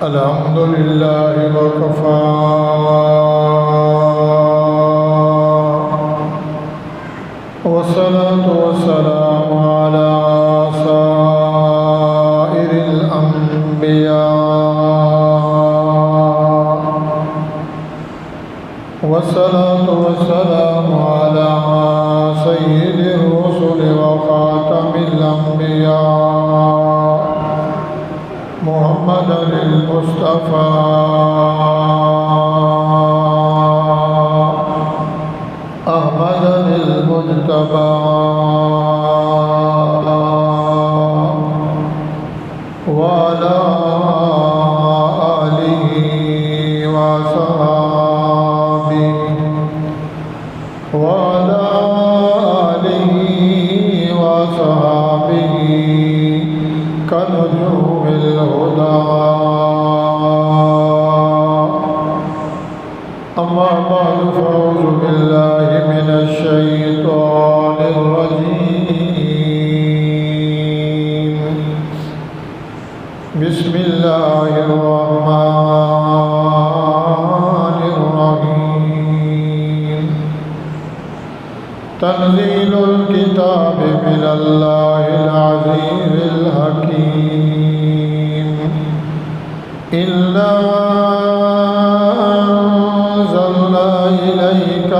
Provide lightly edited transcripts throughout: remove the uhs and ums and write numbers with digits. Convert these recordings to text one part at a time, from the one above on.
الحمد لله وكفى والصلاة والسلام على سائر الأنبياء والصلاة والسلام على سيد الرسل وخاتم الأنبياء محمد المصطفى أحمد المجتبى وعلى آله وصحبه كنجوم الهدى. أما بعد فأعوذ بالله من الشيطان الرجيم. بسم الله الرحمن الرحيم. تنزيل الكتاب من الله العزيز الحكيم. إنا أنزلنا إليك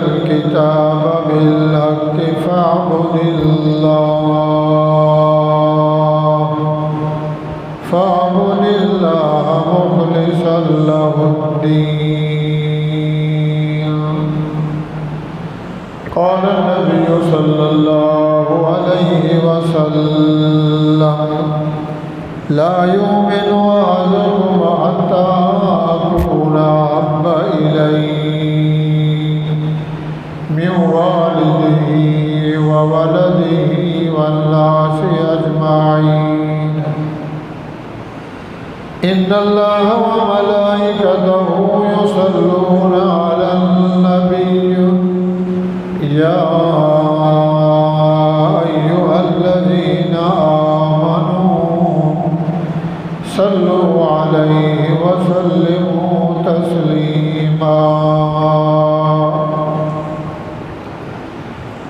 الكتاب بالحق فاعبد الله مخلصا له الدين. قال النبي صلى الله عليه وسلم: لا يؤمن أحدكم حتى أكون أحب إليه من والده وولده والناس أجمعين. إن الله وملائكته يصلون على النبي يا أيها الذين آمنوا صلوا عليه وسلموا تسليما.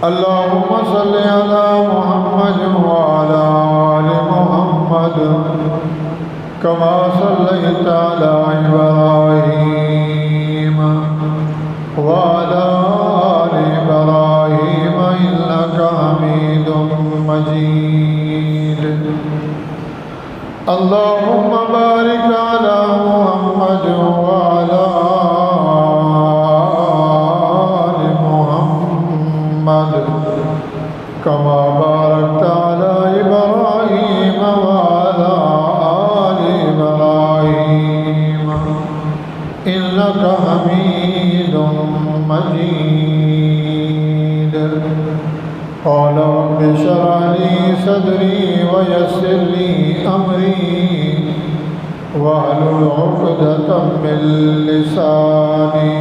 اللهم صل على محمد وعلى آل محمد كما صليت على إبراهيم وعلى آل إبراهيم إنك حميد مجيد. اللهم بارك على محمد وعلى آل محمد كما باركت على إبراهيم وعلى آل إبراهيم إنك حميد مجيد. قال رب اشرح لي صدري ويسر لي أمري واحلل عقدة من لساني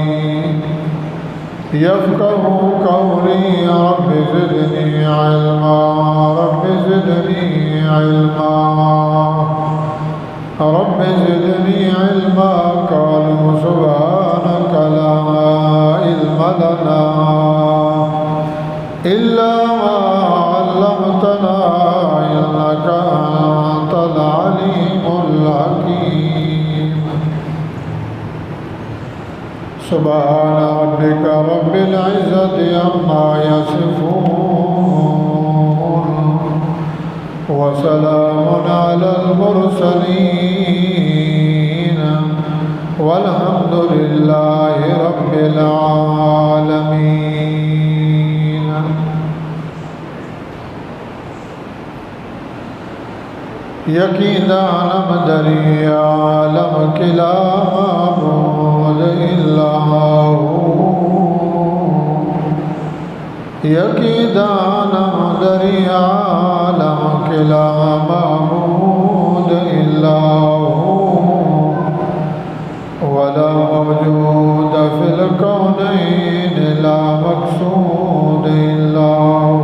يفقه قولي. رب زدني علما رب زدني علما رب زدني علما. قالوا سبحانك لا علم لنا إلا ما علمتنا إنك أنت العليم الحكيم. سبحان ربك رب العزة عما يصفون وسلام على المرسلين والحمد لله رب العالمين. یقین دانم دری عالم کلا معبود الا ہو. یقین دانم دری عالم کلا معبود الا ہو. ولا موجود فی الکونین لا مقصود الا هو.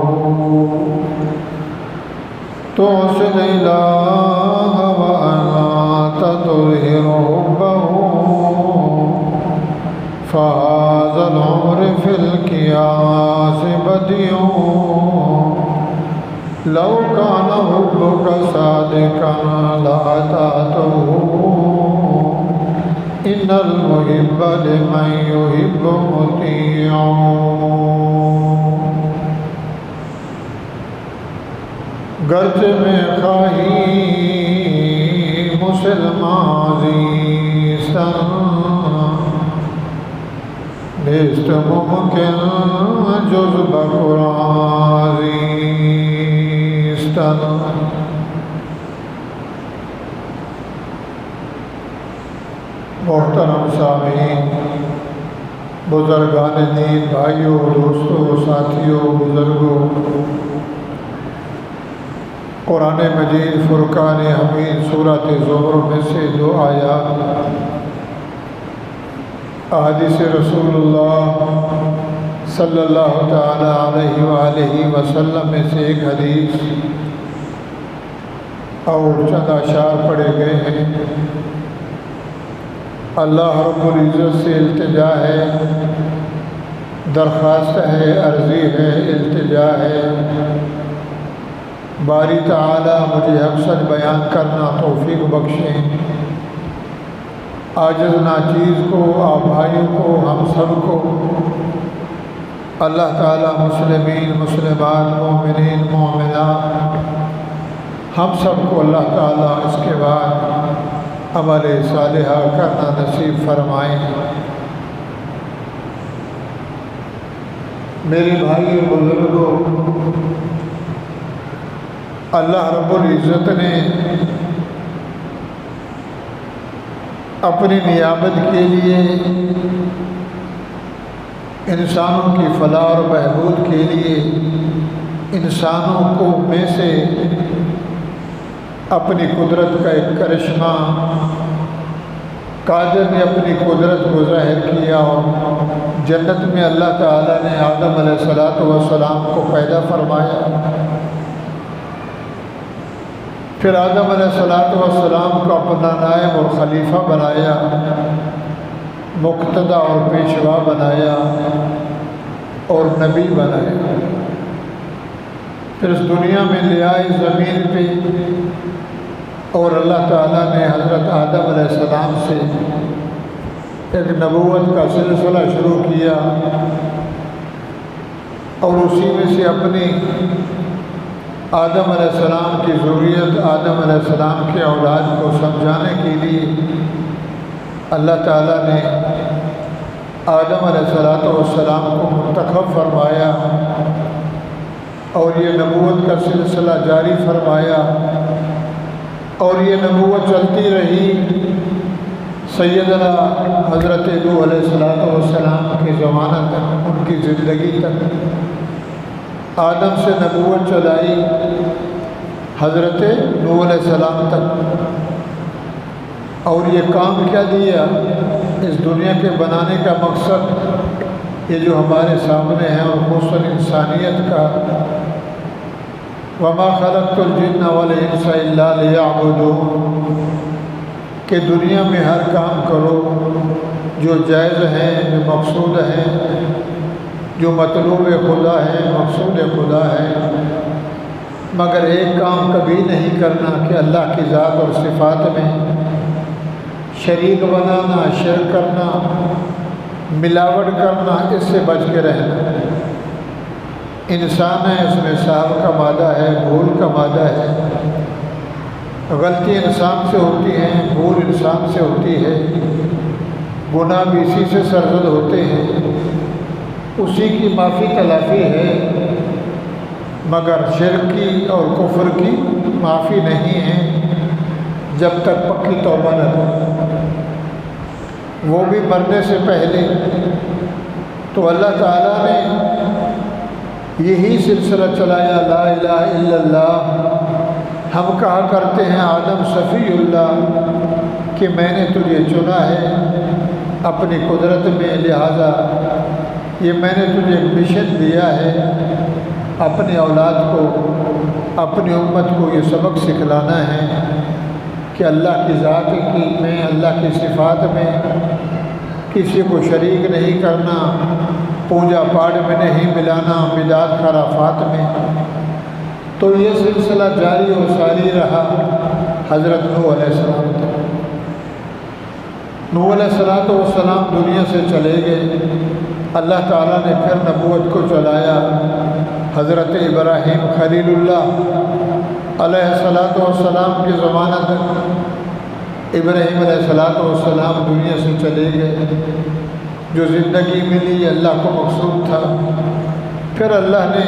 تحسن الإله وأنت تظهر حبه فهذا العمر في القياس بديع لو كان حبك صادقا لأطعته إن المحب لمن يحب مطيع. گرچہ میں خواہی مسلمان زیستن نیست ممکن جز بقرآن زیستن. محترم سامعین، بزرگان دین، بھائیوں، دوستوں، ساتھیوں، بزرگوں، قرآن مجید فرقان حمید سورۃ زمر میں سے 2 آیات، احادیث رسول اللہ صلی اللہ تعالی علیہ وآلہ وسلم میں سے ایک حدیث اور چند اشعار پڑھے گئے ہیں. اللہ رب العزت سے التجا ہے، درخواست ہے، عرضی ہے، التجا ہے، باری تعالی مجھے حق سچ بیان کرنا توفیق بخشیں. عاجز ناچیز کو، آپ بھائیوں کو، ہم سب کو اللہ تعالی مسلمین، مسلمات، مومنین، مومنات، ہم سب کو اللہ تعالی اس کے بعد عمل صالحہ کرنا نصیب فرمائیں. میرے بھائیوں، بزرگوں، اللہ رب العزت نے اپنی نیابت کے لیے انسانوں کی فلاح اور بہبود کے لیے انسانوں کو میں سے اپنی قدرت کا ایک کرشمہ قادر نے اپنی قدرت کو ظاہر کیا اور جنت میں اللہ تعالیٰ نے آدم علیہ السلام کو پیدا فرمایا. پھر آدم علیہ السلام کو اپنا نائب اور خلیفہ بنایا، مقتدی اور پیشوا بنایا اور نبی بنایا. پھر اس دنیا میں لے آئے زمین پہ اور اللہ تعالیٰ نے حضرت آدم علیہ السلام سے ایک نبوت کا سلسلہ شروع کیا اور اسی میں سے اپنی آدم علیہ السلام کی ذریت، آدم علیہ السلام کے اولاد کو سمجھانے کے لیے اللہ تعالیٰ نے آدم علیہ السلام کو منتخب فرمایا اور یہ نبوت کا سلسلہ جاری فرمایا اور یہ نبوت چلتی رہی سیدنا حضرت نوح علیہ السلام کے زمانہ تک، ان کی زندگی تک. آدم سے نبوت چلائی حضرت نوح علیہ السلام تک. اور یہ کام کیا دیا؟ اس دنیا کے بنانے کا مقصد یہ جو ہمارے سامنے ہے اور حسن انسانیت کا، وَمَا خَلَقْتُ الْجِنَّ وَالْإِنسَ إِلَّا لِيَعْبُدُونَ، کہ دنیا میں ہر کام کرو جو جائز ہے، جو مقصود ہے، جو مطلوب خدا ہے، مقصود خدا ہے، مگر ایک کام کبھی نہیں کرنا کہ اللہ کی ذات اور صفات میں شریک بنانا، شرک کرنا، ملاوٹ کرنا، اس سے بچ کے رہنا. انسان ہے، اس میں صاحب کا مادہ ہے، بھول کا مادہ ہے. غلطی انسان سے ہوتی ہیں، بھول انسان سے ہوتی ہے، گناہ بھی اسی سے سرزد ہوتے ہیں، اسی کی معافی تلافی ہے، مگر شرک کی اور کفر کی معافی نہیں ہے جب تک پکی توبہ نہ ہو. وہ بھی مرنے سے پہلے. تو اللہ تعالیٰ نے یہی سلسلہ چلایا، لا الہ الا اللہ. ہم کہا کرتے ہیں آدم صفی اللہ کہ میں نے تجھے چنا ہے اپنی قدرت میں، لہٰذا یہ میں نے تجھے ایک مشن دیا ہے اپنی اولاد کو، اپنی امت کو یہ سبق سکھلانا ہے کہ اللہ کی ذات میں، اللہ کی صفات میں کسی کو شریک نہیں کرنا، پوجا پاٹ میں نہیں ملانا، بدعت خرافات میں۔ تو یہ سلسلہ جاری و ساری رہا حضرت نوح علیہ السلام تک۔ نوح علیہ السلام دنیا سے چلے گئے، اللہ تعالیٰ نے پھر نبوت کو چلایا۔ حضرت ابراہیم خلیل اللہ علیہ السلام کے زمانہ تک ابراہیم علیہ السلام دنیا سے چلے گئے۔ جو زندگی ملی اللہ کو مقصود تھا۔ پھر اللہ نے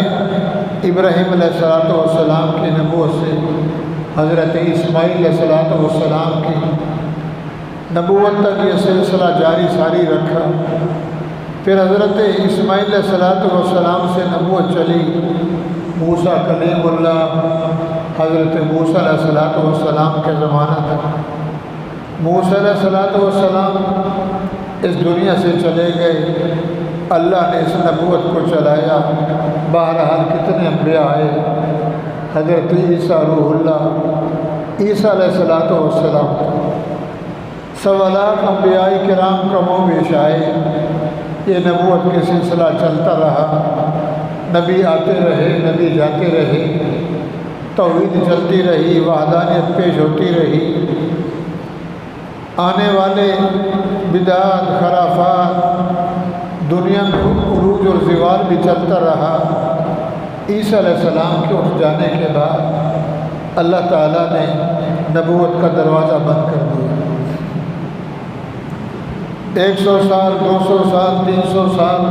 ابراہیم علیہ السلام کی نبوت سے حضرت اسماعیل علیہ السلام کی نبوت تک یہ سلسلہ جاری ساری رکھا۔ پھر حضرت اسماعیل علیہ السلام سے نبوت چلی موسیٰ کلیم اللہ، حضرت موسیٰ علیہ السلام کے زمانہ تک۔ موسیٰ علیہ السلام اس دنیا سے چلے گئے، اللہ نے اس نبوت کو چلایا۔ بہرحال کتنے انبیاء آئے، حضرت عیسیٰ روح اللہ، عیسیٰ علیہ السلام، 1.25 لاکھ انبیاء کرام کم و بیش آئے۔ یہ نبوت کا سلسلہ چلتا رہا، نبی آتے رہے، نبی جاتے رہے، توحید چلتی رہی، وحدانیت پیش ہوتی رہی۔ آنے والے بدعات خرافات دنیا میں عروج اور زوال بھی چلتا رہا۔ عیسیٰ علیہ السلام کے اٹھ جانے کے بعد اللہ تعالیٰ نے نبوت کا دروازہ بند کر دیا۔ 100 سال، 200 سال، 300 سال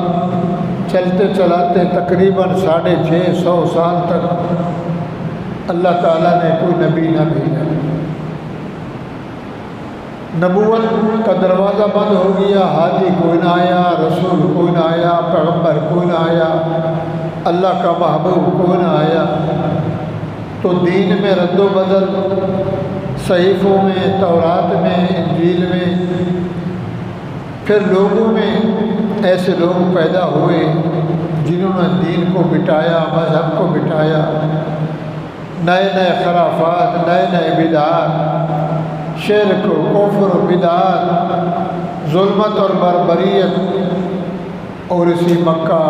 چلتے چلاتے تقریباً 650 سال تک اللہ تعالیٰ نے کوئی نبی نہ بھیجا۔ نبوت کا دروازہ بند ہو گیا، حاجی کوئی نہ آیا، رسول کوئی نہ آیا، پیغمبر کوئی نہ آیا، اللہ کا محبوب کوئی نہ آیا۔ تو دین میں رد و بدل، صحیفوں میں، تورات میں، انجیل میں، پھر لوگوں میں ایسے لوگ پیدا ہوئے جنہوں نے دین کو مٹایا، مذہب کو مٹایا، نئے نئے خرافات، نئے نئے بدعات، شرک، کفر، بدعات، ظلمت اور بربریت۔ اور اسی مکہ،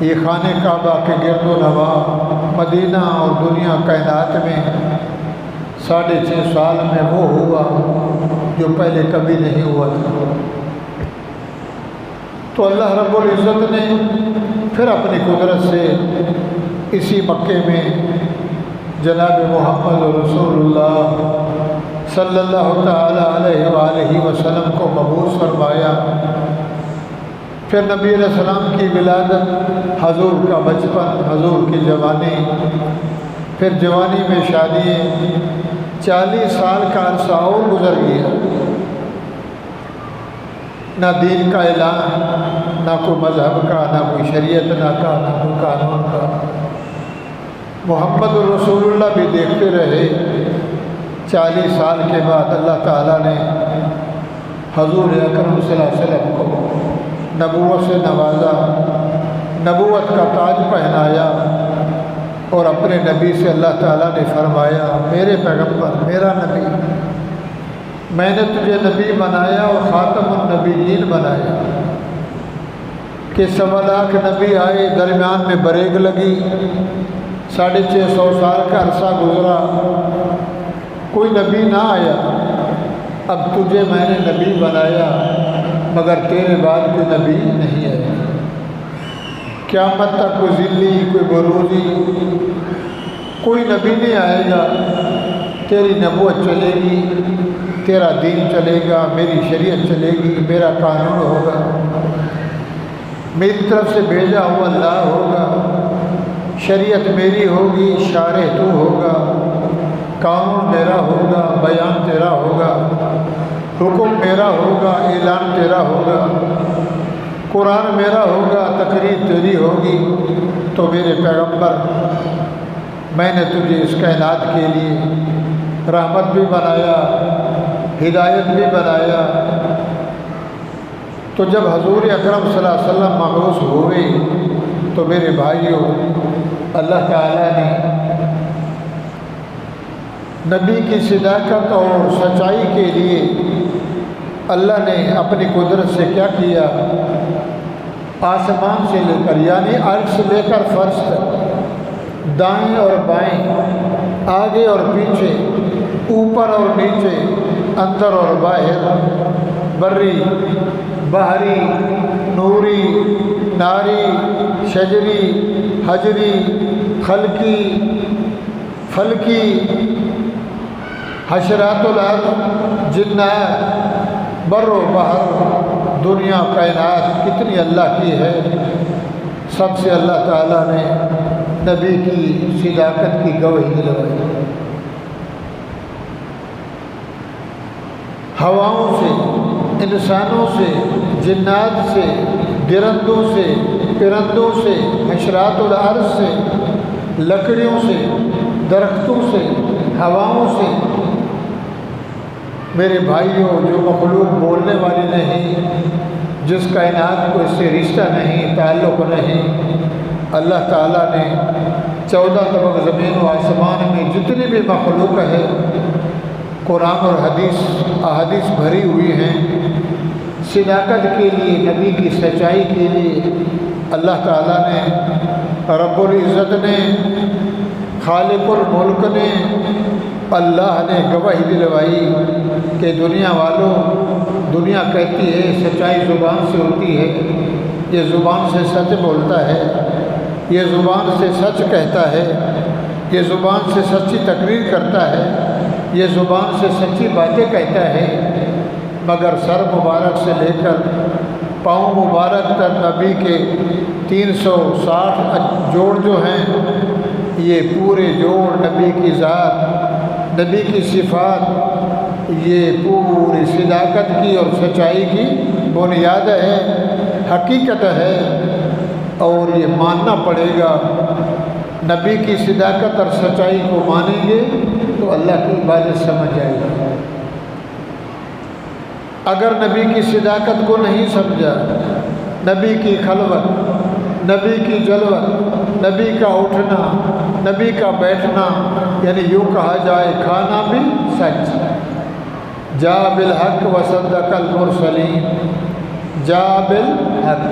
یہ خانہ کعبہ کے گرد و نواح، مدینہ اور دنیا کائنات میں 6.5 سال میں وہ ہوا جو پہلے کبھی نہیں ہوا تھا۔ تو اللہ رب العزت نے پھر اپنی قدرت سے اسی مکے میں جناب محمد رسول اللہ صلی اللہ تعالیٰ علیہ وآلہ وسلم کو مبعوث فرمایا۔ پھر نبی علیہ السلام کی ولادت، حضور کا بچپن، حضور کی جوانی، پھر جوانی میں شادی، 40 سال کا عرصہ اور گزر گیا۔ نہ دین کا اعلان، نہ کوئی مذہب کا، نہ کوئی شریعت نہ کوئی قانون کا۔ محمد رسول اللہ بھی دیکھتے رہے۔ 40 سال کے بعد اللہ تعالیٰ نے حضور اکرم صلی اللہ علیہ وسلم کو نبوت سے نوازا، نبوت کا تاج پہنایا، اور اپنے نبی سے اللہ تعالیٰ نے فرمایا، میرے پیغمبر، میرا نبی، میں نے تجھے نبی بنایا اور خاتم النبیین بنایا۔ کہ 1.25 لاکھ نبی آئے، درمیان میں بریک لگی، 650 سال کا عرصہ گزرا، کوئی نبی نہ آیا۔ اب تجھے میں نے نبی بنایا، مگر تیرے بعد کوئی نبی نہیں آیا۔ قیامت تک کوئی ذلی، کوئی بروزی، کوئی نبی نہیں آئے گا۔ تیری نبوت چلے گی، تیرا دین چلے گا، میری شریعت چلے گی، میرا قانون ہوگا، میری طرف سے بھیجا ہوا اللہ ہوگا، شریعت میری ہوگی، شارع تو ہوگا، قانون میرا ہوگا، بیان تیرا ہوگا، حکم میرا ہوگا، اعلان تیرا ہوگا، قرآن میرا ہوگا، تقریر تیری ہوگی۔ تو میرے پیغمبر، میں نے تجھے اس کائنات کے لیے رحمت بھی بنایا، ہدایت بھی بنایا۔ تو جب حضور اکرم صلی اللہ علیہ وسلم مبعوث ہوئے تو میرے بھائیوں، اللہ تعالیٰ نے نبی کی صداقت اور سچائی کے لیے اللہ نے اپنی قدرت سے کیا کیا، آسمان سے لے کر یعنی عرش سے لے کر فرش تک، دائیں اور بائیں، آگے اور پیچھے، اوپر اور نیچے، اندر اور باہر، بری بحری، نوری، ناری، شجری، حجری، خلقی، فلکی، حشرات الارض، جنات، بر و بحر، دنیا کائنات کتنی اللہ کی ہے، سب سے اللہ تعالیٰ نے نبی کی صداقت کی گواہی دلوائی۔ ہواؤں سے، انسانوں سے، جنات سے، درندوں سے، پرندوں سے، حشرات الارض سے، لکڑیوں سے، درختوں سے، ہواؤں سے، میرے بھائیوں، جو مخلوق بولنے والی نہیں، جس کائنات کو اس سے رشتہ نہیں، تعلق نہیں، اللہ تعالیٰ نے 14 طبق زمین و آسمان میں جتنی بھی مخلوق ہے، قرآن اور احادیث بھری ہوئی ہیں، صداقت کے لیے، نبی کی سچائی کے لیے اللہ تعالیٰ نے، رب العزت نے، خالق الملک نے، اللہ نے گواہی دلوائی کہ دنیا والوں، دنیا کہتی ہے سچائی زبان سے ہوتی ہے، یہ زبان سے سچ بولتا ہے، یہ زبان سے سچ کہتا ہے، یہ زبان سے سچی تقریر کرتا ہے، یہ زبان سے سچی باتیں کہتا ہے، مگر سر مبارک سے لے کر پاؤں مبارک تک نبی کے 360 جوڑ جو ہیں، یہ پورے جوڑ نبی کی ذات، نبی کی صفات، یہ پوری صداقت کی اور سچائی کی بنیاد ہے، حقیقت ہے، اور یہ ماننا پڑے گا۔ نبی کی صداقت اور سچائی کو مانیں گے تو اللہ کی عبادت سمجھ جائے گا۔ اگر نبی کی صداقت کو نہیں سمجھا، نبی کی خلوت، نبی کی جلوت، نبی کا اٹھنا، نبی کا بیٹھنا، یعنی یوں کہا جائے کھانا بھی سچ، جا بالحق وصدق المرسلین، جا بالحق،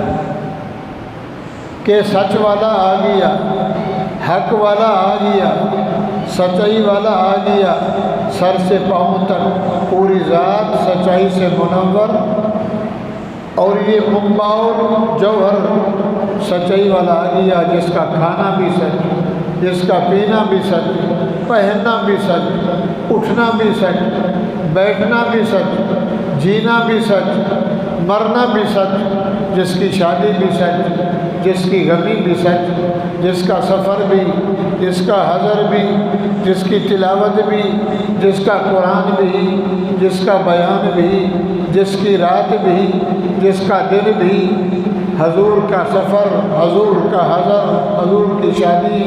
کہ سچ والا آ گیا، حق والا آ گیا، سچائی والا آ گیا، سر سے پاؤں تک پوری ذات سچائی سے منور، اور یہ منبع جوہر سچائی والا آ گیا، جس کا کھانا بھی سچ، جس کا پینا بھی سچ، پہننا بھی سچ، اٹھنا بھی سچ، بیٹھنا بھی سچ، جینا بھی سچ، مرنا بھی سچ، جس کی شادی بھی سچ، جس کی غمی بھی سچ، جس کا سفر بھی، جس کا حضر بھی، جس کی تلاوت بھی، جس کا قرآن بھی، جس کا بیان بھی، جس کی رات بھی، جس کا دن بھی، حضور کا سفر، حضور کا حضر، حضور کی شادی،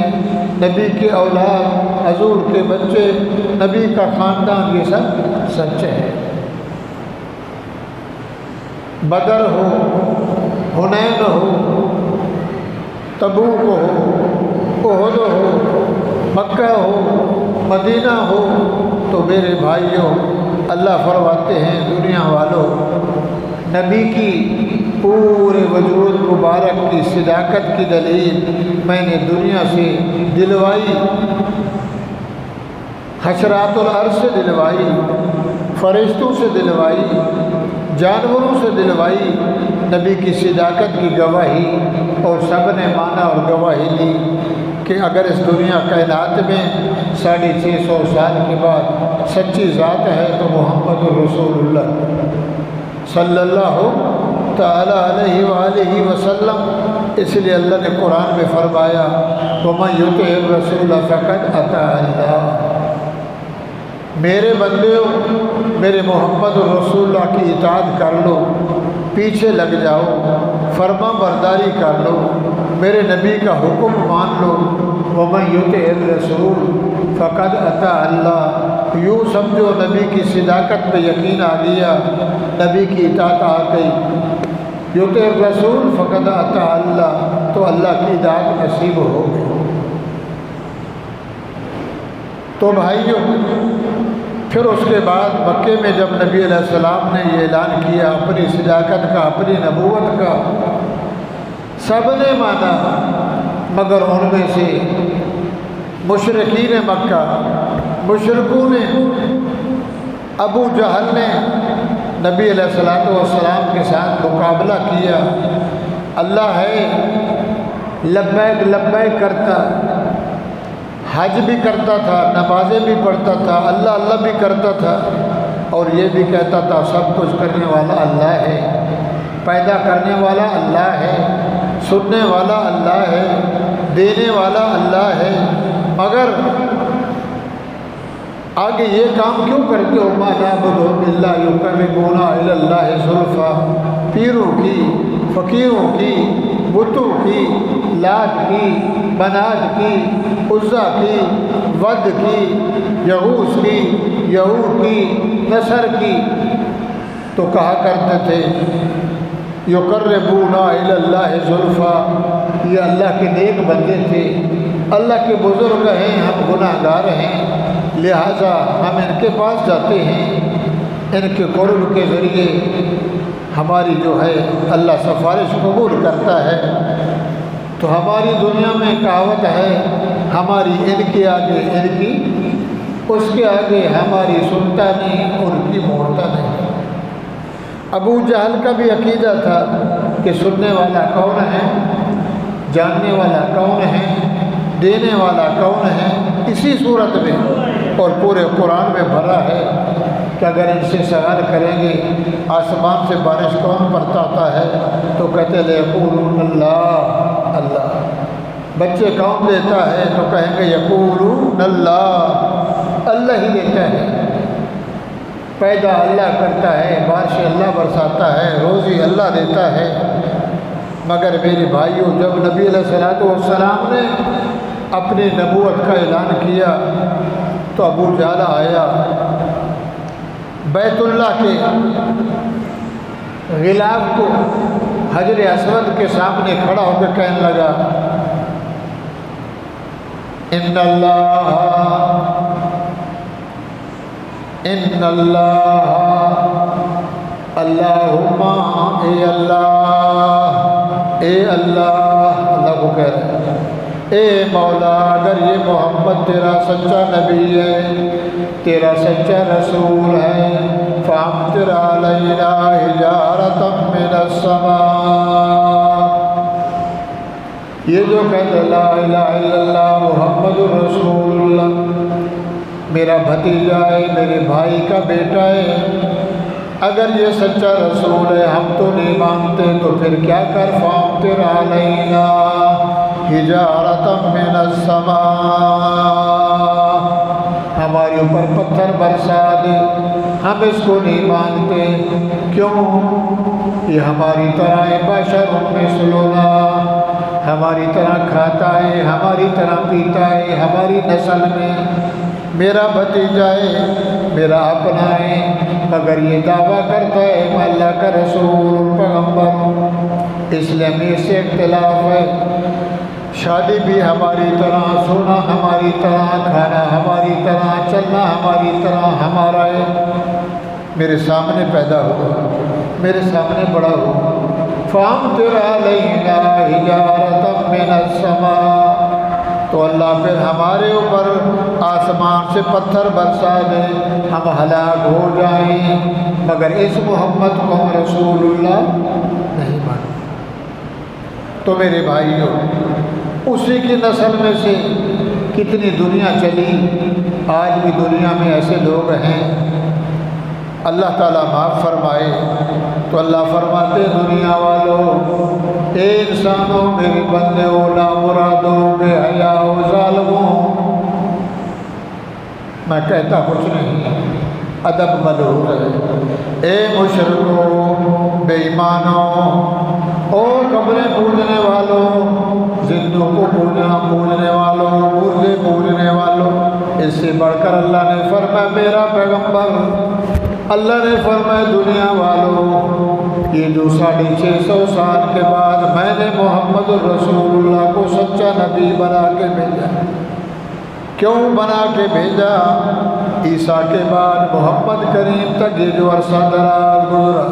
نبی کی اولاد، حضور کے بچے، نبی کا خاندان، یہ سب سچ ہے۔ بدر ہو، حنین ہو، تبوک ہو، احد ہو، مکہ ہو، مدینہ ہو، تو میرے بھائیوں، اللہ فرماتے ہیں دنیا والوں، نبی کی پورے وجود مبارک کی صداقت کی دلیل میں نے دنیا سے دلوائی، حشرات الارض سے دلوائی، فرشتوں سے دلوائی، جانوروں سے دلوائی، نبی کی صداقت کی گواہی، اور سب نے مانا اور گواہی دی کہ اگر اس دنیا کائنات میں 650 سال کے بعد سچی ذات ہے تو محمد الرسول اللہ صلی اللہ تعالیٰ علیہ وآلہ وسلم۔ اس لیے اللہ نے قرآن میں فرمایا وَمَن يُطِعِ الرَّسُولَ فَقَدْ أَطَاعَ اللَّهَ، میرے بندیوں، میرے محمد الرسول اللہ کی اطاعت کر لو، پیچھے لگ جاؤ، فرما برداری کر لو، میرے نبی کا حکم مان لو۔ وَمَن يُطِعِ الرَّسُولَ فَقَدْ أَطَاعَ اللَّهَ، یوں سمجھو نبی کی صداقت پہ یقین آ گیا، نبی کی اطاعت آ گئی۔ یُطِعِ الرَّسُولَ فَقَدْ أَطَاعَ اللَّهَ، تو اللہ کی اطاعت نصیب ہو گئی۔ تو بھائیوں، پھر اس کے بعد مکے میں جب نبی علیہ السلام نے یہ اعلان کیا اپنی صداقت کا، اپنی نبوت کا، سب نے مانا، مگر ان میں سے مشرکین مکہ، مشرکوں نے، ابو جہل نے نبی علیہ السلام کے ساتھ مقابلہ کیا۔ اللہ ہے، لبیک لبیک کرتا، حج بھی کرتا تھا، نمازیں بھی پڑھتا تھا، اللہ اللہ بھی کرتا تھا، اور یہ بھی کہتا تھا سب کچھ کرنے والا اللہ ہے، پیدا کرنے والا اللہ ہے، سننے والا اللہ ہے، دینے والا اللہ ہے، مگر آگے یہ کام کیوں کرتے ہو؟ ما نعبدہم الا یقربونا الی اللہ زلفیٰ، پیروں کی، فقیروں کی، بتوں کی، لات کی، منات کی، عزا کی، ود کی، یغوث کی، یعوق کی، نصر کی، تو کہا کرتے تھے یقربونا الی اللہ زلفیٰ، یہ اللہ کے نیک بندے تھے، اللہ کے بزرگ ہیں، ہم گناہ گار ہیں، لہٰذا ہم ان کے پاس جاتے ہیں، ان کے قرب کے ذریعے ہماری جو ہے اللہ سفارش قبول کرتا ہے۔ تو ہماری دنیا میں کہاوت ہے، ہماری ان کے آگے ان کی، اس کے آگے ہماری سنتا نہیں، ان کی موڑتا نہیں۔ ابو جہل کا بھی عقیدہ تھا کہ سننے والا کون ہے، جاننے والا کون ہے، دینے والا کون ہے، اسی صورت میں اور پورے قرآن میں بھرا ہے کہ اگر ان سے سوال کریں گے آسمان سے بارش کون برساتا ہے، تو کہتے لیقولون اللہ، اللہ۔ بچے کون دیتا ہے، تو کہیں گے یقولون اللہ، اللہ ہی دیتا ہے، پیدا اللہ کرتا ہے، بارش اللہ برساتا ہے، روزی اللہ دیتا ہے۔ مگر میرے بھائیوں، جب نبی علیہ السلام نے اپنی نبوت کا اعلان کیا تو ابو جہل آیا، بیت اللہ کے غلاف کو حجر اسود کے سامنے کھڑا ہو کے کہنے لگا ان اللہ اللہم، اے اللہ، اے اللہ، اللہ کو کہہ رہے ہیں اے مولا، اگر یہ محمد تیرا سچا نبی ہے، تیرا سچا رسول ہے، فامطر علینا حجارۃ من السماء، یہ جو کہتے لا الہ الا اللہ محمد رسول اللہ، میرا بھتیجا ہے، میرے بھائی کا بیٹا ہے، اگر یہ سچا رسول ہے، ہم تو نہیں مانتے، تو پھر کیا کر، فامطر علینا حجارۃ من السماء، ہمارے اوپر پتھر برسا دے، ہم اس کو نہیں مانتے، کیوں؟ یہ ہماری طرح ہے، بشر مثلنا، ہماری طرح کھاتا ہے، ہماری طرح پیتا ہے، ہماری نسل میں میرا بھتیجا ہے، میرا اپنا ہے، مگر یہ دعویٰ کرتا ہے میں اللہ کا رسول پیغمبر، اس لیے ہمیں اس سے اختلاف ہے، شادی بھی ہماری طرح، سونا ہماری طرح، کھانا ہماری طرح، چلنا ہماری طرح ہمارا ہے، میرے سامنے پیدا ہوا، میرے سامنے بڑا ہوا، فامطر علینا حجارۃ من السماء، تو اللہ پھر ہمارے اوپر آسمان سے پتھر برسا دے، ہم ہلاک ہو جائیں، مگر اس محمد کو ہم رسول اللہ نہیں مانتے۔ تو میرے بھائیوں، اسی کی نسل میں سے کتنی دنیا چلی، آج بھی دنیا میں ایسے لوگ ہیں، اللہ تعالیٰ معاف فرمائے۔ تو اللہ فرماتے دنیا والوں، اے انسانوں، میرے بندے ہو، نامرادوں، بے حیا ہو، ظالموں، میں کہتا کچھ نہیں، ادب ملحوظ ہے، اے مشرکوں، بے ایمانوں، اور قبریں پوجنے والوں، زندوں کو پوجنے والوں، مردے پوجنے والوں، اس سے بڑھ کر اللہ نے فرمایا میرا پیغمبر، اللہ نے فرمایا دنیا والوں، یہ جو 650 سال کے بعد میں نے محمد الرسول اللہ کو سچا نبی بنا کے بھیجا، کیوں بنا کے بھیجا؟ عیسیٰ کے بعد محمد کریم تک یہ جو عرصہ دراز گزرا،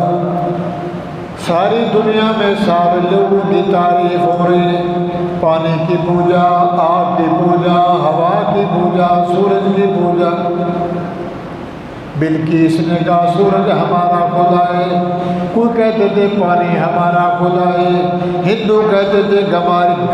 ساری دنیا میں سارے لوگوں کی تعریف ہو رہی ہے، پانی کی پوجا، آگ کی پوجا، ہوا کی پوجا، سورج کی پوجا۔ بلقیس نے کہا سورج ہمارا خدا ہے، کوئی کہتے تھے پانی ہمارا خدا ہے، ہندو کہتے تھے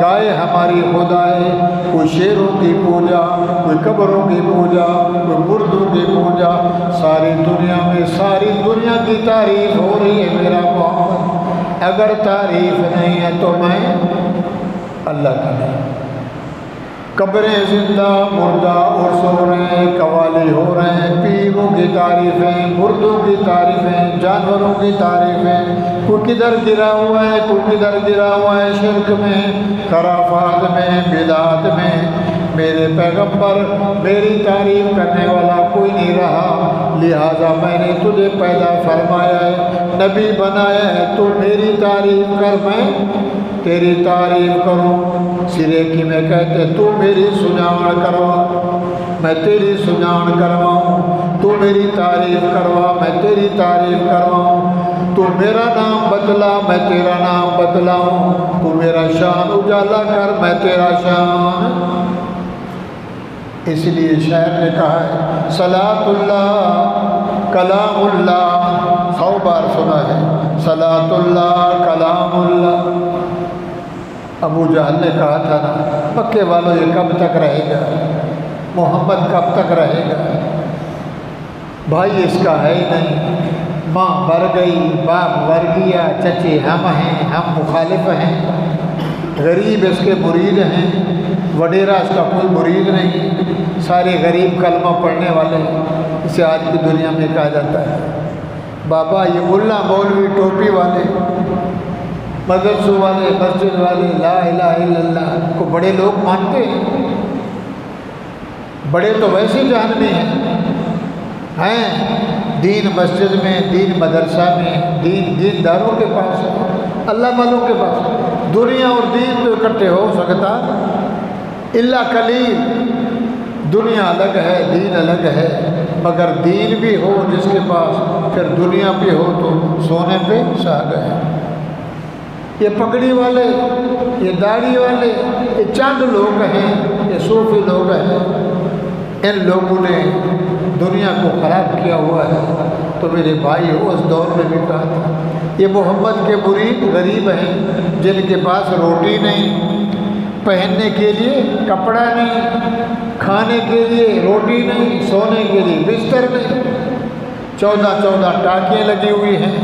گائے ہماری خدا ہے، کوئی شیروں کی پوجا، کوئی قبروں کی پوجا، کوئی مردوں کی پوجا۔ ساری دنیا میں ساری دنیا کی تعریف ہو رہی ہے میرا محمد، اگر تعریف نہیں ہے تو میں اللہ کا نہیں۔ قبریں زندہ مردہ اور سو رہے ہیں، قوالی ہو رہے ہیں، پیروں کی تعریفیں، مردوں کی تعریفیں، جانوروں کی تعریفیں، کوئی کدھر گرا ہوا ہے، کوئی کدھر گرا ہوا ہے، شرک میں، خرافات میں، بدعات میں۔ میرے پیغمبر میری تعریف کرنے والا کوئی نہیں رہا، لہٰذا میں نے تجھے پیدا فرمایا ہے، نبی بنایا ہے، تو میری تعریف کر، میں تیری تعریف کروں۔ سرے کی میں کہتے تو میری سجاوڑ کروا، میں تیری سجاوڑ کرواؤں، تو میری تعریف کروا، میں تیری تعریف کرواؤں، تو میرا نام بتلا، میں تیرا نام بتلاؤں، تو میرا شان اجالا کر، میں تیرا شان۔ اس لیے شاعر نے کہا ہے صلاۃ اللہ کلام اللہ، 100 بار سنا ہے صلاۃ اللہ کلام اللہ۔ ابو جہل نے کہا تھا نا مکے والوں یہ کب تک رہے گا، محمد کب تک رہے گا، بھائی اس کا ہے ہی نہیں، ماں مر گئی، باپ مر گیا، چچے ہم ہیں، ہم مخالف ہیں، غریب اس کے مرید ہیں، وڈیرا اس کا کوئی مرید نہیں، سارے غریب کلمہ پڑھنے والے، اسے آج کی دنیا میں کہا جاتا ہے۔ بابا یہ ملا مولوی ٹوپی والے، مدرسوں والے، مسجد والے، لا الہ الا اللہ کو بڑے لوگ مانتے ہیں، بڑے تو ویسے جہنمی ہیں، دین مسجد میں، دین مدرسہ میں، دین داروں کے پاس، اللہ والوں کے پاس۔ دنیا اور دین تو اکٹھے ہو سکتا الا قلیل، دنیا الگ ہے، دین الگ ہے، مگر دین بھی ہو جس کے پاس، پھر دنیا بھی ہو تو سونے پہ سہاگا ہے۔ یہ پگڑی والے، یہ داڑھی والے، یہ چند لوگ ہیں، یہ صوفی لوگ ہیں، ان لوگوں نے دنیا کو خراب کیا ہوا ہے۔ تو میرے بھائی اس دور میں بھی کہا تھا یہ محمد کے مرید غریب ہیں، جن کے پاس روٹی نہیں، پہننے کے لیے کپڑا نہیں، کھانے کے لیے روٹی نہیں، سونے کے لیے بستر نہیں، 14 ٹاکیاں لگی ہوئی ہیں،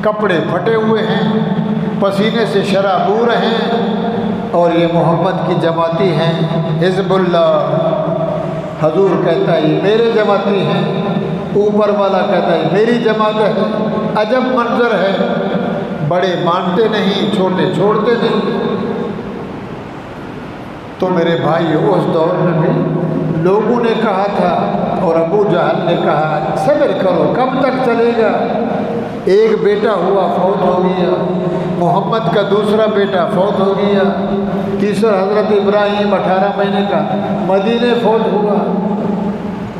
کپڑے پھٹے ہوئے ہیں، پسینے سے شرابور ہیں، اور یہ محمد کی جماعتی ہیں، حزب اللہ۔ حضور کہتا ہے یہ میرے جماعتی ہیں، اوپر والا کہتا ہے میری جماعت ہے۔ عجب منظر ہے، بڑے مانتے نہیں، چھوٹے چھوڑتے نہیں۔ تو میرے بھائی اس دور میں بھی لوگوں نے کہا تھا، اور ابو جہل نے کہا صبر کرو، کب تک چلے گا؟ ایک بیٹا ہوا، فوت ہو گیا، محمد کا دوسرا بیٹا فوت ہو گیا، تیسرا حضرت ابراہیم 18 مہینے کا مدینے فوت ہوا،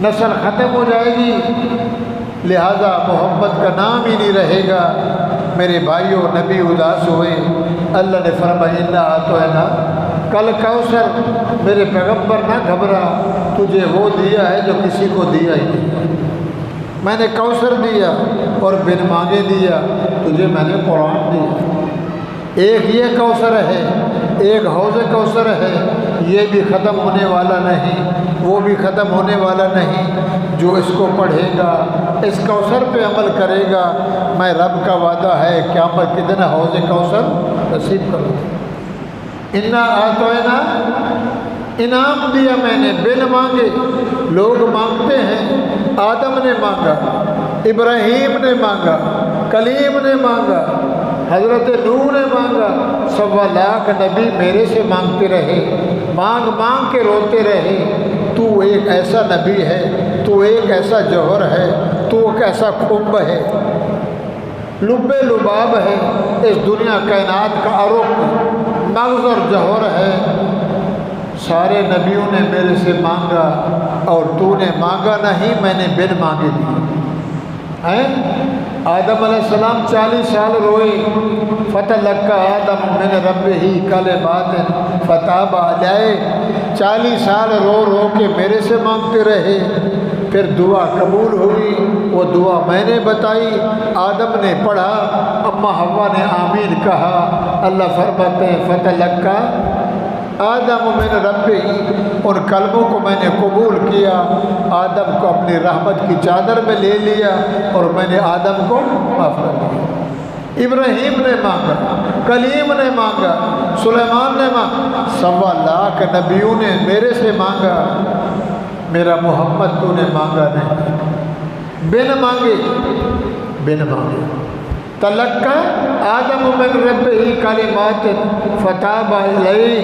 نسل ختم ہو جائے گی، لہذا محمد کا نام ہی نہیں رہے گا۔ میرے بھائیوں نبی اداس ہوئے، اللہ نے فرمایا انا اعطینا کل کوثر، میرے پیغمبر نہ گھبرا، تجھے وہ دیا ہے جو کسی کو دیا ہی نہیں، میں نے کوثر دیا اور بن مانگے دیا، تجھے میں نے قرآن دیا۔ ایک یہ کوثر ہے، ایک حوض کوثر ہے، یہ بھی ختم ہونے والا نہیں، وہ بھی ختم ہونے والا نہیں، جو اس کو پڑھے گا، اس کوثر پہ عمل کرے گا، میں رب کا وعدہ ہے قیامت کے دن حوض کوثر نصیب کروں۔ انا اعطینا، انعام دیا میں نے بن مانگے۔ لوگ مانگتے ہیں، آدم نے مانگا، ابراہیم نے مانگا، کلیم نے مانگا، حضرت نوح نے مانگا، 1.25 لاکھ نبی میرے سے مانگتے رہے، مانگ مانگ کے روتے رہے، تو ایک ایسا نبی ہے، تو ایک ایسا جوہر ہے، تو ایک ایسا کنب ہے، لب لباب ہے، اس دنیا کائنات کا عروق، مغز اور جوہر ہے، سارے نبیوں نے میرے سے مانگا اور تو نے مانگا نہیں، میں نے بن مانگے دیے ہیں۔ آدم علیہ السلام 40 سال روئے، فتلقى آدم من ربہ کلمات فتاب علیہ، 40 سال رو رو کے میرے سے مانگتے رہے، پھر دعا قبول ہوئی، وہ دعا میں نے بتائی، آدم نے پڑھا، اما حوا نے آمین کہا، اللہ فرماتے ہیں فتلقى آدم من ربہ، ان کلموں کو میں نے قبول کیا، آدم کو اپنی رحمت کی چادر میں لے لیا اور میں نے آدم کو معاف کر دیا۔ ابراہیم نے مانگا، کلیم نے مانگا، سلیمان نے مانگا، 1.25 لاکھ نبیوں نے میرے سے مانگا، میرا محمد تو نے مانگا نہیں، بن مانگے۔ تلقى آدم من ربہ کلمات فتاب علیہ،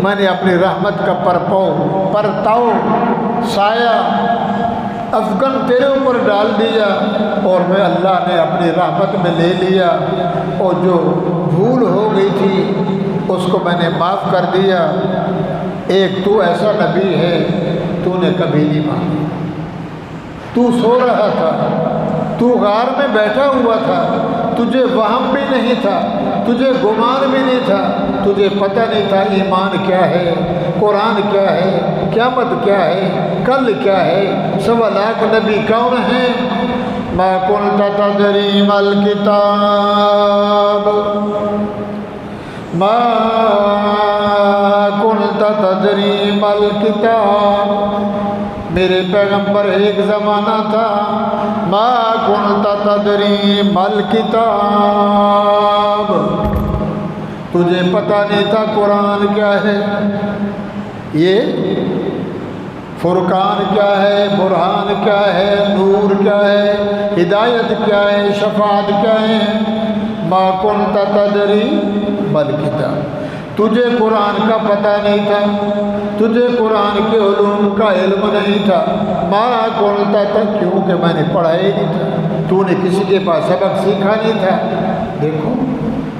میں نے اپنی رحمت کا پرتاؤ سایہ افغن تیرے اوپر ڈال دیا اور میں اللہ نے اپنی رحمت میں لے لیا، اور جو بھول ہو گئی تھی اس کو میں نے معاف کر دیا۔ ایک تو ایسا نبی ہے تو نے کبھی نہیں مانگی، تو سو رہا تھا، تو غار میں بیٹھا ہوا تھا، تجھے وہم بھی نہیں تھا، تجھے گمان بھی نہیں تھا، تجھے پتہ نہیں تھا ایمان کیا ہے، قرآن کیا ہے، قیامت کیا ہے، کل کیا ہے۔ 1.25 لاکھ نبی کون ہیں؟ ما كنت تدری ما الکتاب، ما كنت تدری ما الکتاب، میرے پیغمبر ایک زمانہ تھا، ما كنت تدری ما الکتاب، تجھے پتہ نہیں تھا قرآن کیا ہے، یہ فرقان کیا ہے، برہان کیا ہے، نور کیا ہے، ہدایت کیا ہے، شفاعت کیا ہے۔ ما كنت تدری ما الکتاب، تجھے قرآن کا پتہ نہیں تھا، تجھے قرآن کے علوم کا علم نہیں تھا۔ ما كنت تدری، کیونکہ میں نے پڑھا ہی نہیں تھا، تو نے کسی کے پاس سبق سیکھا نہیں تھا۔ دیکھو،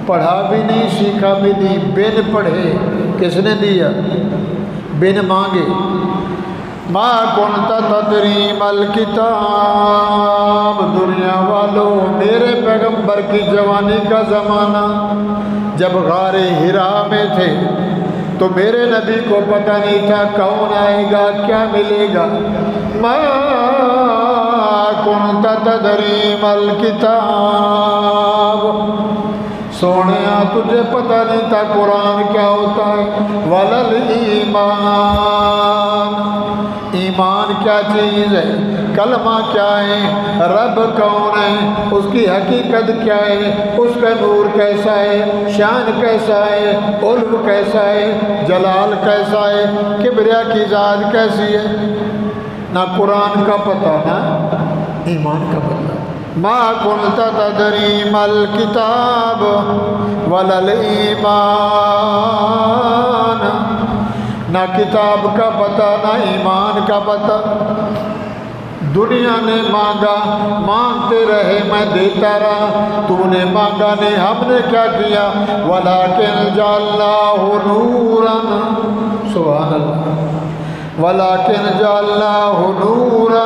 پڑھا بھی نہیں، سیکھا بھی نہیں، بن پڑھے کس نے دیا؟ بن مانگے۔ ما كنت تدری ما الکتاب، دنیا والوں، میرے پیغمبر کی جوانی کا زمانہ جب غار حرا میں تھے تو میرے نبی کو پتہ نہیں تھا کون آئے گا، کیا ملے گا۔ ما كنت تدری ما الکتاب، سونیا تجھے پتہ نہیں تھا قرآن کیا ہوتا ہے۔ ولا الایمان، ایمان کیا چیز ہے، کلمہ کیا ہے، رب کون ہے، اس کی حقیقت کیا ہے، اس کا نور کیسا ہے، شان کیسا ہے، علو کیسا ہے، جلال کیسا ہے، کبریا کی ذات کیسی ہے، نہ قرآن کا پتہ نہ ایمان کا پتہ۔ ما كنت تدری ما الکتاب ولا الایمان، نہ کتاب کا پتہ نہ ایمان کا پتہ۔ دنیا نے مانگا، مانگتے رہے، میں دیتا رہا، تو نے مانگا نہیں، ہم نے کیا کیا؟ وَلَٰكِنْ جَعَلْنَاهُ نُورًا، سبحان اللہ، وَلَٰكِنْ جَعَلْنَاهُ نُورًا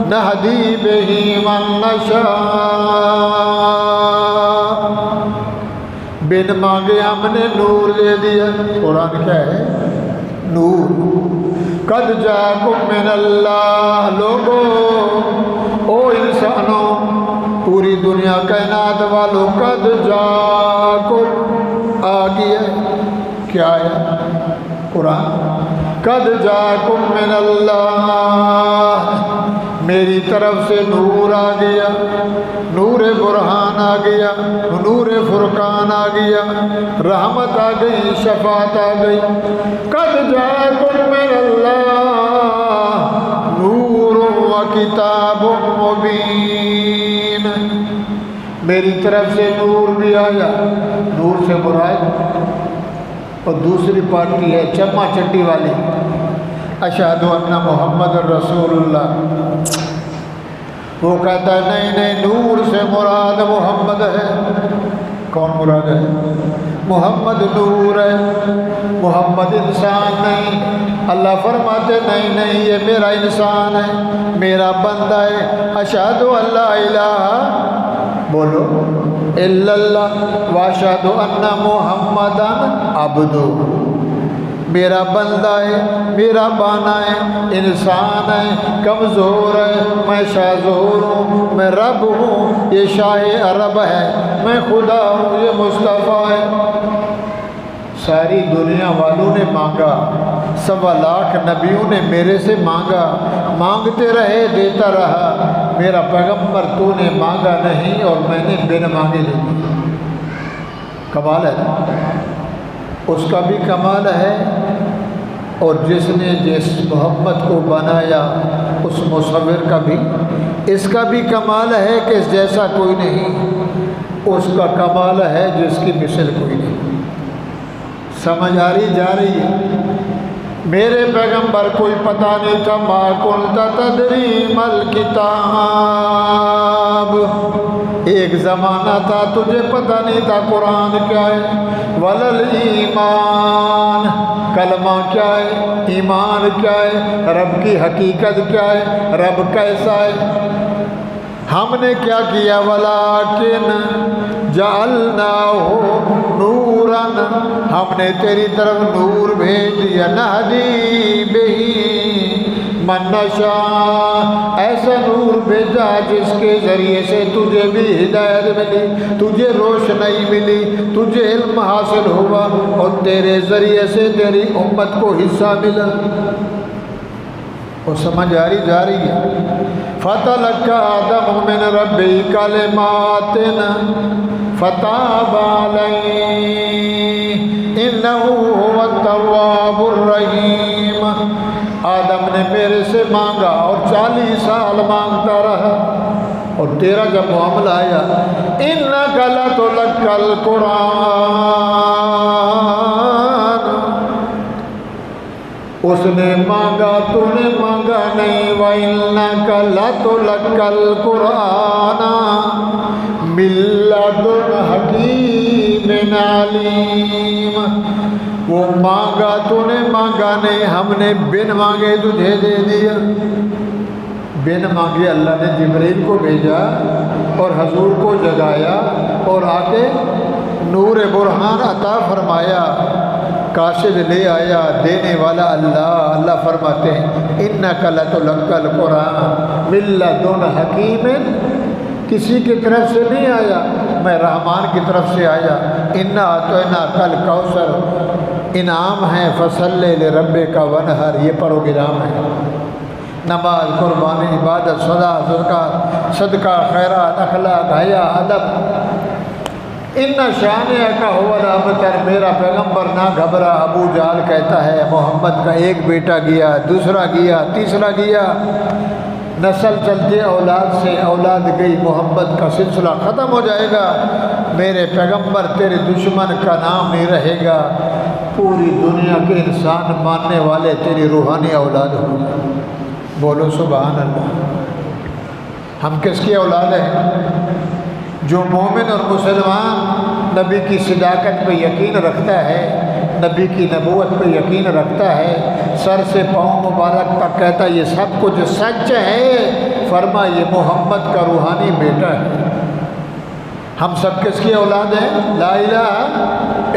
نَهْدِي بِهِ مَن نَّشَاءُ، بن مانگے ہم نے نور دے دیا۔ قرآن کیا ہے؟ نور۔ قد جاءکم من اللہ، لوگو، او انسانوں، پوری دنیا کائنات والوں، قد جاءکم، آ گیا، کیا ہے؟ قرآن۔ قد جاءکم من اللہ، میری طرف سے نور آ گیا، نور برہان آ گیا، نور فرقان آ گیا، رحمت آ گئی، شفاعت آ گئی۔ قد جاءکم من اللہ نور و کتاب مبین، میری طرف سے نور بھی آیا، نور سے مراد اور دوسری پارٹی ہے چما چٹی والی، اشہد ان محمد رسول اللہ، وہ کہتا ہے نہیں نہیں، نور سے مراد محمد ہے۔ کون مراد ہے؟ محمد نور ہے، محمد انسان نہیں۔ اللہ فرماتے نہیں نہیں، یہ میرا انسان ہے، میرا بندہ ہے۔ اشہد ان لا الہ، بولو، الا اللہ، واشہد ان محمدا عبدہ، میرا بندہ ہے، میرا بانا ہے، انسان ہے، کمزور ہے، میں شاذور ہوں، میں رب ہوں، یہ شاہ عرب ہے، میں خدا ہوں، یہ مصطفیٰ ہے۔ ساری دنیا والوں نے مانگا، 1.25 لاکھ نبیوں نے میرے سے مانگا، مانگتے رہے دیتا رہا، میرا پیغمبر تو نے مانگا نہیں اور میں نے بن مانگے لے دی۔ کمال ہے نا؟ اس کا بھی کمال ہے، اور جس نے جس محمد کو بنایا اس مصور کا بھی، اس کا بھی کمال ہے کہ اس جیسا کوئی نہیں، اس کا کمال ہے جس کی مثل کوئی نہیں۔ سمجھ آ رہی جا رہی ہے؟ میرے پیغمبر کوئی پتہ نہیں تھا، ما کنت تدری مل کتاب، ایک زمانہ تھا تجھے پتہ نہیں تھا قرآن کیا ہے، ولل ایمان، کلمہ کیا ہے، ایمان کیا ہے، رب کی حقیقت کیا ہے، رب کیسا ہے۔ ہم نے کیا کیا، ولیکن جعلناہ نوراً، ہم نے تیری طرف نور بھیج دیا، نہدی بہی من نشاء، ایسا نور بھیجا جس کے ذریعے سے تجھے بھی ہدایت ملی، تجھے روشنائی ملی، تجھے علم حاصل ہوا، اور تیرے ذریعے سے تیری امت کو حصہ ملا۔ وہ سمجھ آ رہی جا رہی ہے؟ فَتَلَقَّىٰ آدَمُ مِنْ رَبِّهِ كَلِمَاتٍ فَتَابَ عَلَيْهِ إِنَّهُ هُوَ التَّوَّابُ الرَّحِيمُ، آدم نے میرے سے مانگا اور 40 سال مانگتا رہا، اور تیرا جب معاملہ آیا، إِنَّكَ لَتُلَقَّى الْقُرْآنَ، اس نے مانگا تو نے مانگا نہیں، وَإِنَّكَ لَتُلَقَّى الْقُرْآنَ مِن لَّدُنْ حَكِيمٍ عَلِيمٍ، وہ مانگا تو نے مانگا نہیں، ہم نے بن مانگے تجھے دے دیا۔ بن مانگے اللہ نے جبریل کو بھیجا اور حضور کو جگایا اور آ کے نور برہان عطا فرمایا، کاشف لے آیا، دینے والا اللہ۔ اللہ فرماتے ہیں اِنَّكَ لَتُلَقَّى الْقُرْآنَ مِن لَّدُنْ حَكِيمٍ، کسی کی طرف سے نہیں آیا، میں رحمان کی طرف سے آیا۔ اِنَّا أَعْطَيْنَاكَ الْكَوْثَرَ، انعام ہے، فَصَلِّ لِرَبِّكَ وَانْحَرْ، یہ پروگرام ہے۔ نماز، قربانی، عبادت، صدقہ، خیرات، اخلاق، حیا، ادب۔ ان شانئک هو الابتر، میرا پیغمبر نہ گھبرا۔ ابو جہل کہتا ہے محمد کا ایک بیٹا گیا، دوسرا گیا، تیسرا گیا، نسل چلتے اولاد سے اولاد گئی، محمد کا سلسلہ ختم ہو جائے گا، میرے پیغمبر تیرے دشمن کا نام نہیں رہے گا، پوری دنیا کے انسان ماننے والے تیری روحانی اولاد ہوں گے۔ بولو سبحان اللہ۔ ہم کس کی اولاد ہیں؟ جو مومن اور مسلمان نبی کی صداقت پہ یقین رکھتا ہے، نبی کی نبوت پہ یقین رکھتا ہے، سر سے پاؤں مبارک تک کہتا ہے یہ سب کچھ سچ ہے، فرما یہ محمد کا روحانی بیٹا ہے۔ ہم سب کس کی اولاد ہیں؟ لا الہ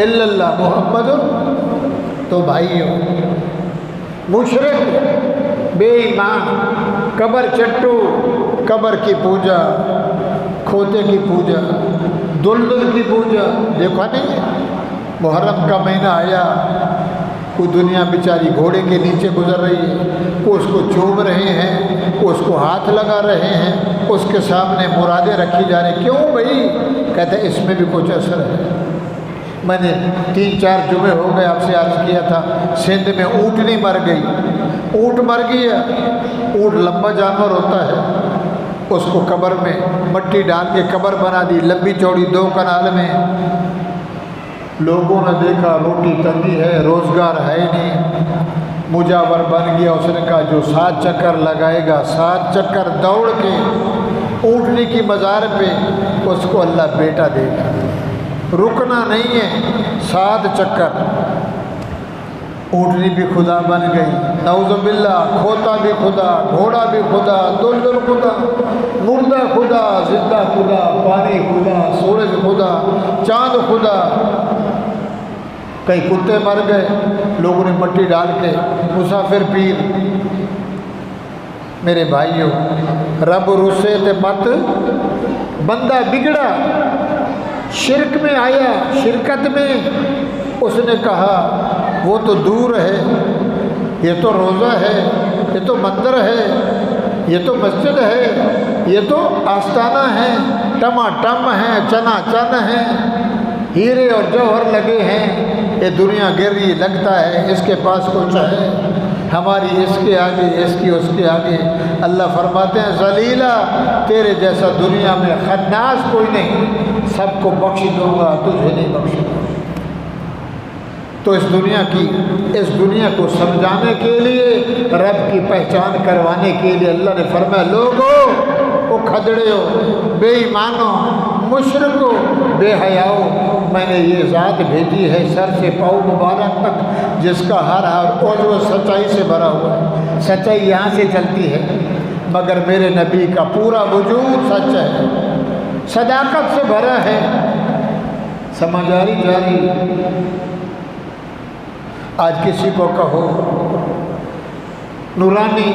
الا اللہ محمد۔ تو بھائیو، مشرک، بے ایمان، قبر چٹو، قبر کی پوجا، کھوتے کی پوجا، دلدل کی پوجا، دیکھا نہیں؟ محرم کا مہینہ آیا، کوئی دنیا بیچاری گھوڑے کے نیچے گزر رہی ہے، کوئی اس کو چوم رہے ہیں، کوئی اس کو ہاتھ لگا رہے ہیں، اس کے سامنے مرادیں رکھی جا رہی۔ کیوں بھائی؟ کہتے ہیں اس میں بھی کچھ اثر ہے۔ میں نے 3-4 جمعے ہو گئے آپ سے عرض کیا تھا، سندھ میں اونٹنی مر گئی، اونٹ مر گیا، اونٹ لمبا جانور ہوتا ہے، اس کو قبر میں مٹی ڈال کے قبر بنا دی، لمبی چوڑی 2 کنال میں۔ لوگوں نے دیکھا روٹی تنگی ہے، روزگار ہے نہیں، مجاور بن گیا۔ اس نے کہا جو 7 چکر لگائے گا، 7 چکر دوڑ کے اونٹنی کی مزار پہ، اس کو اللہ بیٹا دے گا۔ رکنا نہیں ہے، 7 چکر۔ اونٹنی بھی خدا بن گئی، نعوذ باللہ، کھوتا بھی خدا، گھوڑا بھی خدا، دلدل خدا، مردہ خدا، زندہ خدا، پانی خدا، سورج خدا، چاند خدا۔ کئی کتے مر گئے، لوگوں نے مٹی ڈال کے، مسافر پیر۔ میرے بھائیوں، رب رسے تے مت، بندہ بگڑا، شرک میں آیا، شرکت میں، اس نے کہا وہ تو دور ہے، یہ تو روزہ ہے، یہ تو مندر ہے، یہ تو مسجد ہے، یہ تو آستانہ ہے، ٹما ٹم ہے، چنا چن ہے، ہیرے اور جوہر لگے ہیں، یہ دنیا گری لگتا ہے اس کے پاس کچھ ہے، ہماری اس کے آگے، اس کی اس کے آگے۔ اللہ فرماتے ہیں ذلیلا، تیرے جیسا دنیا میں خناس کوئی نہیں، سب کو بخش دوں گا، تجھے نہیں بخشوں گا۔ تو اس دنیا کو سمجھانے کے لیے، رب کی پہچان کروانے کے لیے اللہ نے فرمایا لوگو، او کھدڑے ہو، بے ایمانو، مشرکو، بے حیاؤ، میں نے یہ ذات بھیجی ہے سر سے پاؤں مبارک تک، جس کا ہر عضو سچائی سے بھرا ہوا ہے۔ سچائی یہاں سے چلتی ہے، مگر میرے نبی کا پورا وجود سچ ہے، صداقت سے بھرا ہے۔ سمجھ آ رہی جا رہی؟ آج کسی کو کہو نورانی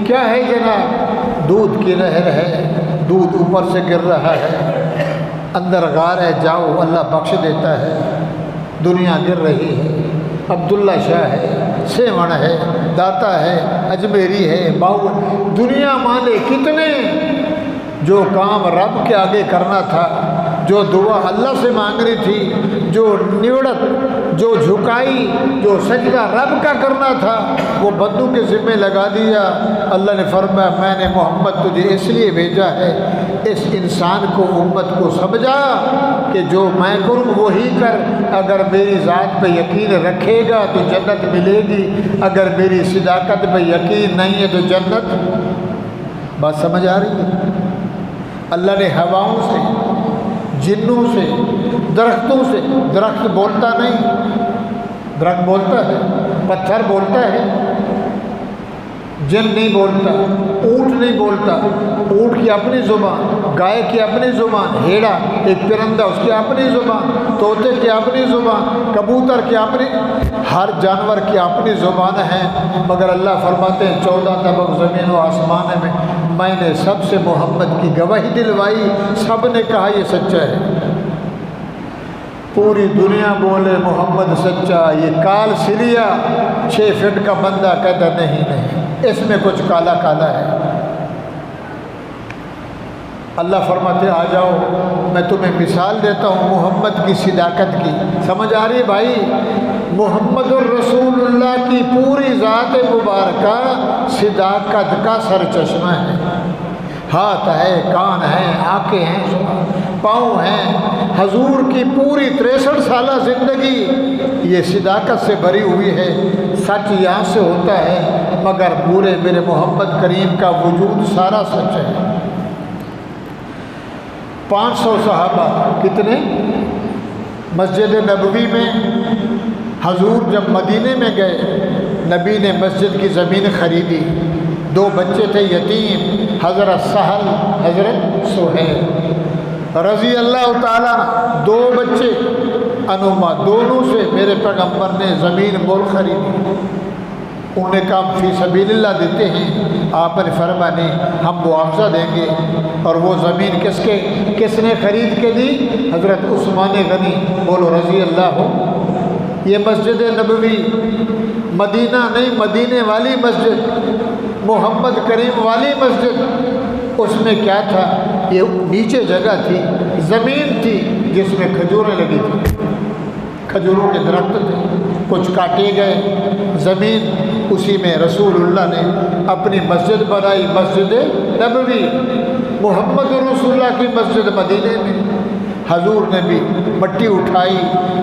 کیا ہے جناب، دودھ کی نہر ہے، دودھ اوپر سے گر رہا ہے، اندر غار ہے، جاؤ اللہ بخش دیتا ہے، دنیا گر رہی ہے، عبداللہ شاہ ہے، سیون ہے، داتا ہے، اجمیری ہے، باؤ، دنیا مانے کتنے۔ جو کام رب کے آگے کرنا تھا، جو دعا اللہ سے مانگنی تھی، جو نیوڑت، جو جھکائی، جو سجدہ رب کا کرنا تھا، وہ بندوں کے ذمہ لگا دیا۔ اللہ نے فرمایا میں نے محمد تجھے اس لیے بھیجا ہے، اس انسان کو، امت کو سمجھا کہ جو میں کروں وہی کر، اگر میری ذات پہ یقین رکھے گا تو جنت ملے گی، اگر میری صداقت پہ یقین نہیں ہے تو جنت۔ بات سمجھ آ رہی ہے؟ اللہ نے ہواؤں سے، جنوں سے، درختوں سے، درخت بولتا نہیں، درخت بولتا ہے، پتھر بولتا ہے، جن نہیں بولتا، اونٹ نہیں بولتا، اونٹ کی اپنی زبان، گائے کی اپنی زبان، ہیڑا ایک پرندہ اس کی اپنی زبان، طوطے کی اپنی زبان، کبوتر کی اپنی، ہر جانور کی اپنی زبان ہے، مگر اللہ فرماتے ہیں 14 طبق زمین و آسمان میں نے سب سے محمد کی گواہی دلوائی، سب نے کہا یہ سچا ہے۔ پوری دنیا بولے محمد سچا، یہ کال سریا 6 فٹ کا بندہ کہتا نہیں، اس میں کچھ کالا کالا ہے۔ اللہ فرماتے آ جاؤ میں تمہیں مثال دیتا ہوں محمد کی صداقت کی۔ سمجھ آ رہی بھائی؟ محمد الرسول اللہ کی پوری ذات مبارکہ صداقت کا سرچشمہ ہے۔ ہاتھ ہے، کان ہیں، آنکھیں ہیں، پاؤں ہیں، حضور کی پوری 63 سالہ زندگی یہ صداقت سے بھری ہوئی ہے۔ سچ یہاں سے ہوتا ہے، مگر پورے میرے محمد کریم کا وجود سارا سچ ہے۔ 500 صحابہ، کتنے؟ مسجد نبوی میں حضور جب مدینے میں گئے، نبی نے مسجد کی زمین خریدی، 2 بچے تھے یتیم، حضرت سہل، حضرت سہیل رضی اللہ تعالیٰ، 2 بچے انوما، دونوں سے میرے پیغمبر نے زمین مول خریدی۔ انہیں کام فی سبیل اللہ دیتے ہیں، آپ نے فرمایا نہیں ہم معاوضہ دیں گے۔ اور وہ زمین کس نے خرید کے دی؟ حضرت عثمان غنی، بولو رضی اللہ ہو۔ یہ مسجد نبوی مدینہ نہیں، مدینے والی مسجد، محمد کریم والی مسجد، اس میں کیا تھا؟ یہ نیچے جگہ تھی، زمین تھی جس میں کھجوریں لگی تھی، کھجوروں کے درخت تھے، کچھ کاٹے گئے، زمین اسی میں رسول اللہ نے اپنی مسجد بنائی، مسجد نبوی، محمد رسول اللہ کی مسجد مدینے میں۔ حضور نے بھی مٹی اٹھائی،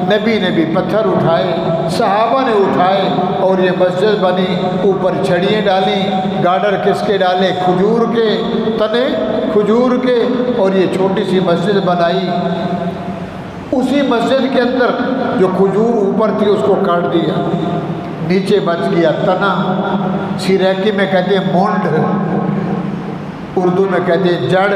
نبی نے بھی پتھر اٹھائے، صحابہ نے اٹھائے، اور یہ مسجد بنی۔ اوپر چھڑیاں ڈالیں، گارڈر کس کے ڈالے؟ کھجور کے تنے، کھجور کے، اور یہ چھوٹی سی مسجد بنائی۔ اسی مسجد کے اندر جو کھجور اوپر تھی اس کو کاٹ دیا، نیچے بچ گیا تنا، سریکی میں کہتے ہیں مونڈ، اردو میں کہتے ہیں جڑ۔